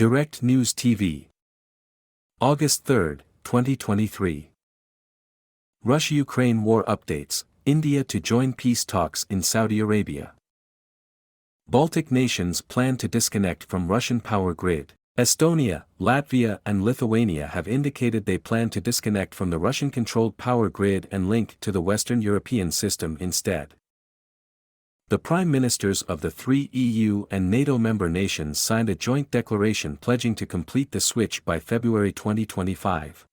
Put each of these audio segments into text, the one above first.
Direct News TV. August 3, 2023. Russia-Ukraine war updates, India to join peace talks in Saudi Arabia. Baltic nations plan to disconnect from Russian power grid. Estonia, Latvia and Lithuania have indicated they plan to disconnect from the Russian-controlled power grid and link to the Western European system instead. The prime ministers of the three EU and NATO member nations signed a joint declaration pledging to complete the switch by February 2025.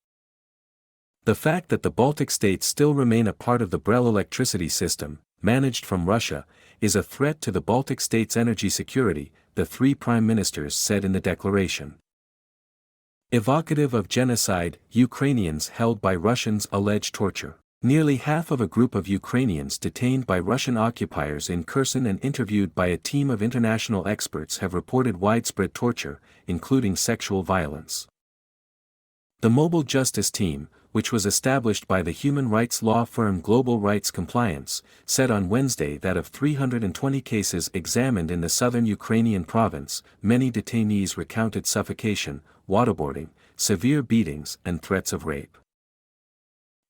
The fact that the Baltic states still remain a part of the Brel electricity system, managed from Russia, is a threat to the Baltic states' energy security, the three prime ministers said in the declaration. Evocative of genocide, Ukrainians held by Russians allege torture. Nearly half of a group of Ukrainians detained by Russian occupiers in Kherson and interviewed by a team of international experts have reported widespread torture, including sexual violence. The Mobile Justice Team, which was established by the human rights law firm Global Rights Compliance, said on Wednesday that of 320 cases examined in the southern Ukrainian province, many detainees recounted suffocation, waterboarding, severe beatings and threats of rape.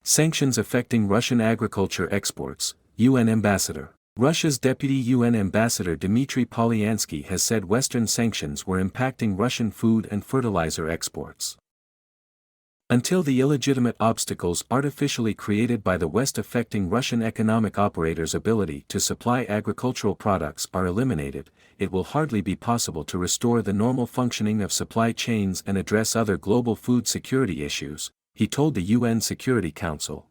Sanctions affecting Russian agriculture exports, UN ambassador. Russia's deputy UN ambassador Dmitry Polyansky has said Western sanctions were impacting Russian food and fertilizer exports. Until the illegitimate obstacles artificially created by the West affecting Russian economic operators' ability to supply agricultural products are eliminated, it will hardly be possible to restore the normal functioning of supply chains and address other global food security issues, he told the UN Security Council.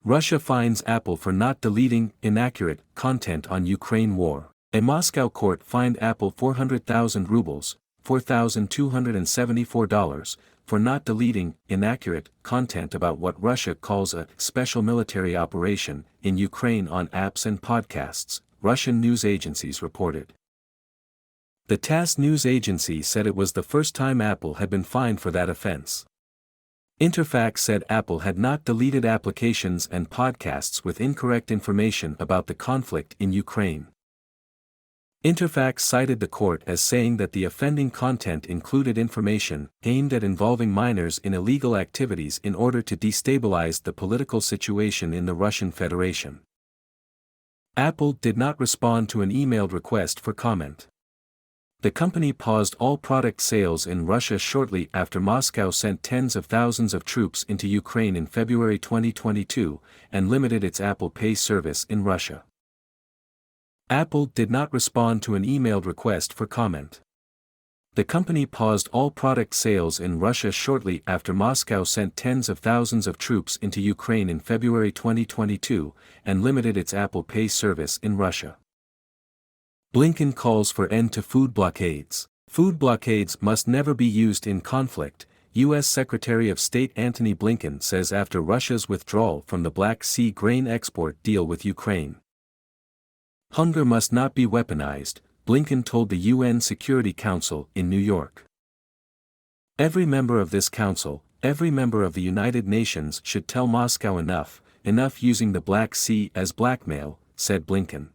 Russia fines Apple for not deleting inaccurate content on Ukraine war. A Moscow court fined Apple 400,000 rubles, $4,274, for not deleting inaccurate content about what Russia calls a special military operation in Ukraine on apps and podcasts, Russian news agencies reported. The TASS news agency said it was the first time Apple had been fined for that offense. Interfax said Apple had not deleted applications and podcasts with incorrect information about the conflict in Ukraine. Interfax cited the court as saying that the offending content included information aimed at involving minors in illegal activities in order to destabilize the political situation in the Russian Federation. Apple did not respond to an emailed request for comment. The company paused all product sales in Russia shortly after Moscow sent tens of thousands of troops into Ukraine in February 2022 and limited its Apple Pay service in Russia. Apple did not respond to an emailed request for comment. The company paused all product sales in Russia shortly after Moscow sent tens of thousands of troops into Ukraine in February 2022 and limited its Apple Pay service in Russia. Blinken calls for end to food blockades. Food blockades must never be used in conflict, U.S. Secretary of State Antony Blinken says after Russia's withdrawal from the Black Sea grain export deal with Ukraine. Hunger must not be weaponized, Blinken told the UN Security Council in New York. Every member of this council, every member of the United Nations should tell Moscow enough using the Black Sea as blackmail, said Blinken.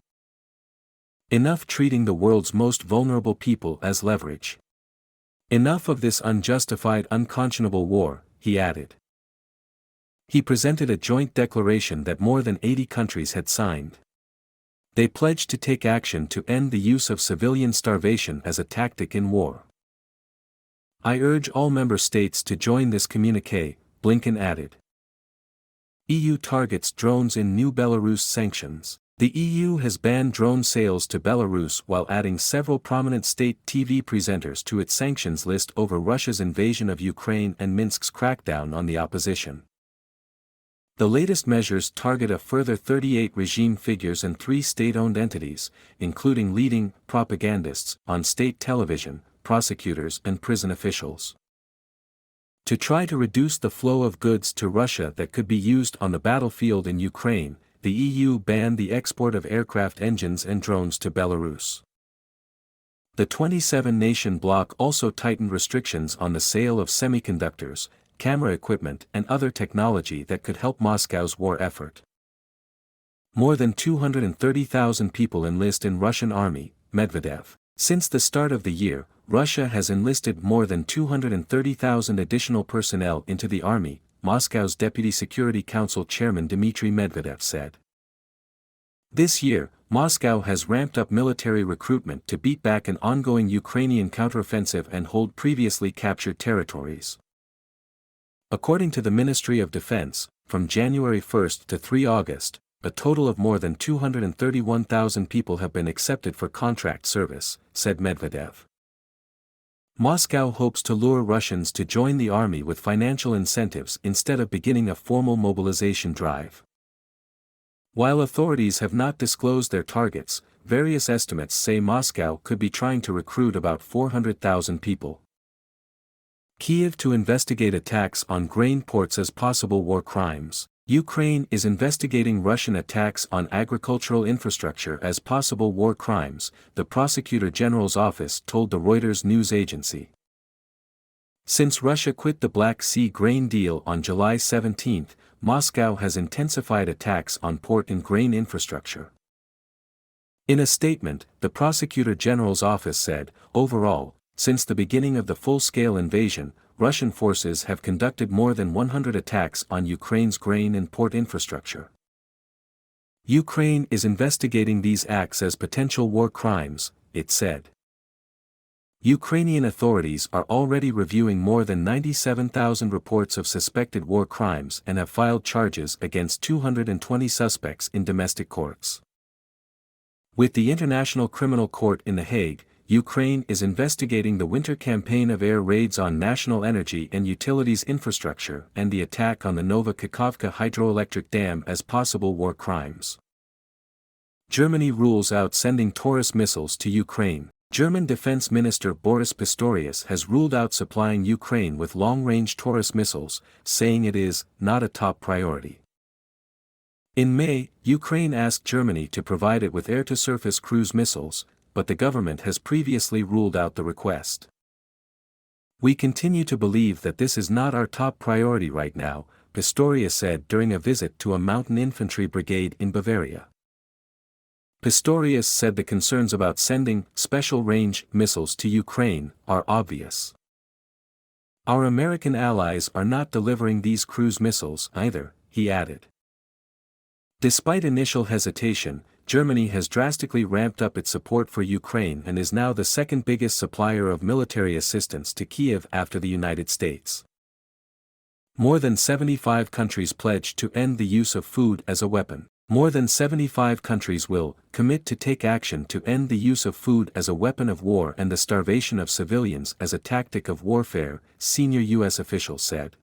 Enough treating the world's most vulnerable people as leverage. Enough of this unjustified unconscionable war, he added. He presented a joint declaration that more than 80 countries had signed. They pledged to take action to end the use of civilian starvation as a tactic in war. I urge all member states to join this communiqué, Blinken added. EU targets drones in new Belarus sanctions. The EU has banned drone sales to Belarus while adding several prominent state TV presenters to its sanctions list over Russia's invasion of Ukraine and Minsk's crackdown on the opposition. The latest measures target a further 38 regime figures and 3 state-owned entities, including leading propagandists on state television, prosecutors and prison officials. To try to reduce the flow of goods to Russia that could be used on the battlefield in Ukraine, the EU banned the export of aircraft engines and drones to Belarus. The 27-nation bloc also tightened restrictions on the sale of semiconductors, camera equipment and other technology that could help Moscow's war effort. More than 230,000 people enlist in Russian army, Medvedev. Since the start of the year, Russia has enlisted more than 230,000 additional personnel into the army, Moscow's Deputy Security Council Chairman Dmitry Medvedev said. This year, Moscow has ramped up military recruitment to beat back an ongoing Ukrainian counteroffensive and hold previously captured territories. According to the Ministry of Defense, from January 1 to 3 August, a total of more than 231,000 people have been accepted for contract service, said Medvedev. Moscow hopes to lure Russians to join the army with financial incentives instead of beginning a formal mobilization drive. While authorities have not disclosed their targets, various estimates say Moscow could be trying to recruit about 400,000 people. Kyiv to investigate attacks on grain ports as possible war crimes. Ukraine is investigating Russian attacks on agricultural infrastructure as possible war crimes, the Prosecutor General's office told the Reuters news agency. Since Russia quit the Black Sea grain deal on July 17, Moscow has intensified attacks on port and grain infrastructure. In a statement, the Prosecutor General's office said, overall, since the beginning of the full-scale invasion, Russian forces have conducted more than 100 attacks on Ukraine's grain and port infrastructure. Ukraine is investigating these acts as potential war crimes, it said. Ukrainian authorities are already reviewing more than 97,000 reports of suspected war crimes and have filed charges against 220 suspects in domestic courts. With the International Criminal Court in The Hague, Ukraine is investigating the winter campaign of air raids on national energy and utilities infrastructure and the attack on the Nova Kakhovka hydroelectric dam as possible war crimes. Germany rules out sending Taurus missiles to Ukraine. German Defense Minister Boris Pistorius has ruled out supplying Ukraine with long-range Taurus missiles, saying it is not a top priority. In May, Ukraine asked Germany to provide it with air-to-surface cruise missiles, but the government has previously ruled out the request. We continue to believe that this is not our top priority right now, Pistorius said during a visit to a mountain infantry brigade in Bavaria. Pistorius said the concerns about sending special-range missiles to Ukraine are obvious. Our American allies are not delivering these cruise missiles either, he added. Despite initial hesitation, Germany has drastically ramped up its support for Ukraine and is now the second biggest supplier of military assistance to Kyiv after the United States. More than 75 countries pledged to end the use of food as a weapon. More than 75 countries will commit to take action to end the use of food as a weapon of war and the starvation of civilians as a tactic of warfare, senior U.S. officials said.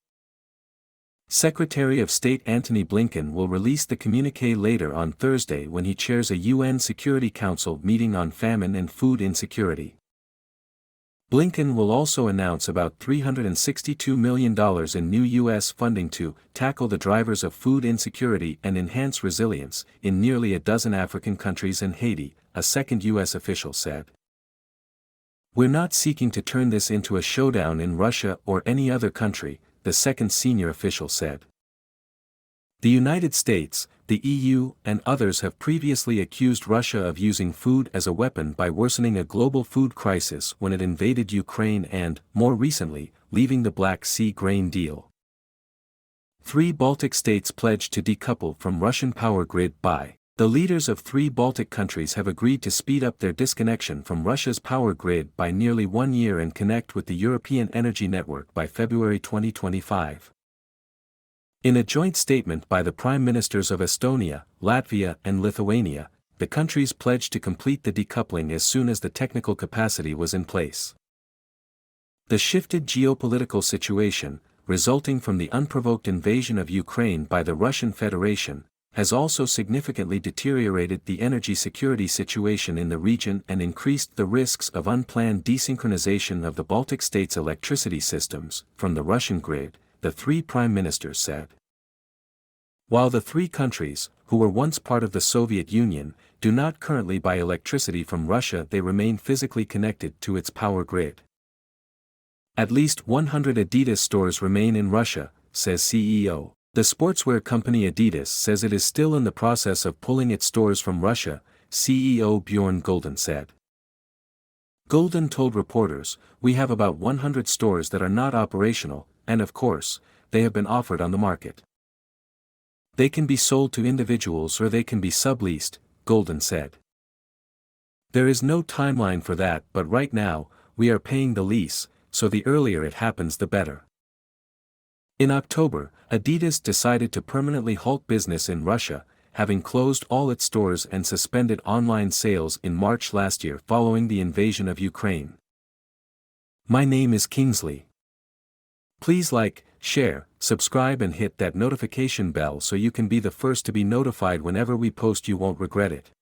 Secretary of State Antony Blinken will release the communiqué later on Thursday when he chairs a UN Security Council meeting on famine and food insecurity. Blinken will also announce about $362 million in new U.S. funding to tackle the drivers of food insecurity and enhance resilience in nearly a dozen African countries and Haiti, a second U.S. official said. We're not seeking to turn this into a showdown in Russia or any other country, the second senior official said. The United States, the EU, and others have previously accused Russia of using food as a weapon by worsening a global food crisis when it invaded Ukraine and, more recently, leaving the Black Sea grain deal. 3 Baltic states pledged to decouple from Russian power grid by. The leaders of 3 Baltic countries have agreed to speed up their disconnection from Russia's power grid by nearly 1 year and connect with the European energy network by February 2025. In a joint statement by the Prime Ministers of Estonia, Latvia and Lithuania, the countries pledged to complete the decoupling as soon as the technical capacity was in place. The shifted geopolitical situation, resulting from the unprovoked invasion of Ukraine by the Russian Federation, has also significantly deteriorated the energy security situation in the region and increased the risks of unplanned desynchronization of the Baltic states' electricity systems from the Russian grid, the 3 prime ministers said. While the 3 countries, who were once part of the Soviet Union, do not currently buy electricity from Russia, they remain physically connected to its power grid. At least 100 Adidas stores remain in Russia, says CEO. The sportswear company Adidas says it is still in the process of pulling its stores from Russia, CEO Bjorn Gulden said. Golden told reporters, "We have about 100 stores that are not operational, and of course, they have been offered on the market. They can be sold to individuals or they can be subleased," Golden said. "There is no timeline for that, but right now, we are paying the lease, so the earlier it happens the better." In October, Adidas decided to permanently halt business in Russia, having closed all its stores and suspended online sales in March last year following the invasion of Ukraine. My name is Kingsley. Please like, share, subscribe and hit that notification bell so you can be the first to be notified whenever we post. You won't regret it.